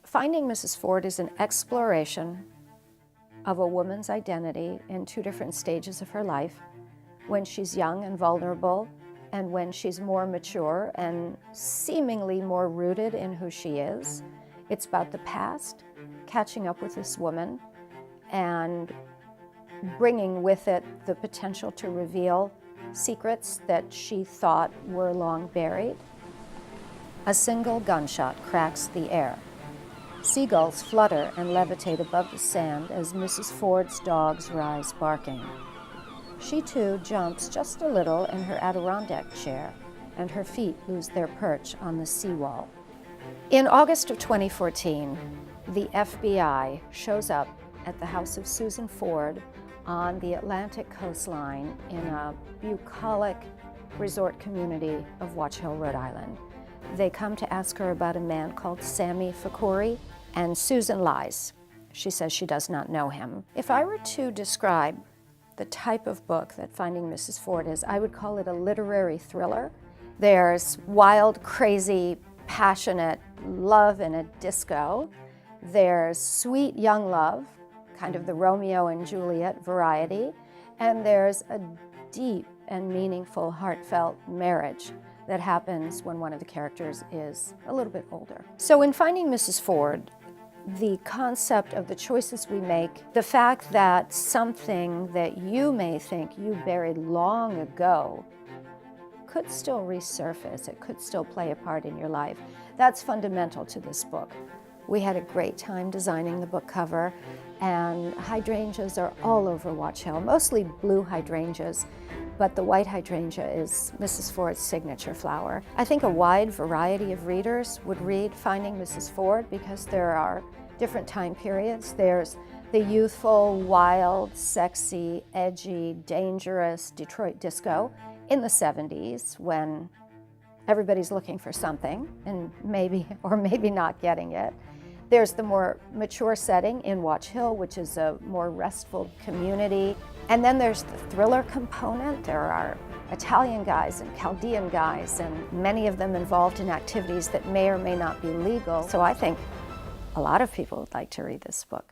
Finding Mrs. Ford is an exploration of a woman's identity in two different stages of her life, when she's young and vulnerable, and when she's more mature and seemingly more rooted in who she is. It's about the past, catching up with this woman, and bringing with it the potential to reveal secrets that she thought were long buried. A single gunshot cracks the air. Seagulls flutter and levitate above the sand as Mrs. Ford's dogs rise barking. She too jumps just a little in her Adirondack chair, and her feet lose their perch on the seawall. In August of 2014, the FBI shows up at the house of Susan Ford on the Atlantic coastline in a bucolic resort community of Watch Hill, Rhode Island. They come to ask her about a man called Sammy Fakhouri, and Susan lies. She says she does not know him. If I were to describe the type of book that Finding Mrs. Ford is, I would call it a literary thriller. There's wild, crazy, passionate love in a disco. There's sweet young love, kind of the Romeo and Juliet variety. And there's a deep and meaningful, heartfelt marriage that happens when one of the characters is a little bit older. So in Finding Mrs. Ford, the concept of the choices we make, the fact that something that you may think you buried long ago could still resurface, it could still play a part in your life, that's fundamental to this book. We had a great time designing the book cover, and hydrangeas are all over Watch Hill, mostly blue hydrangeas, but the white hydrangea is Mrs. Ford's signature flower. I think a wide variety of readers would read Finding Mrs. Ford because there are different time periods. There's the youthful, wild, sexy, edgy, dangerous Detroit disco in the 70s when everybody's looking for something and maybe or maybe not getting it. There's the more mature setting in Watch Hill, which is a more restful community. And then there's the thriller component. There are Italian guys and Chaldean guys, and many of them involved in activities that may or may not be legal. So I think a lot of people would like to read this book.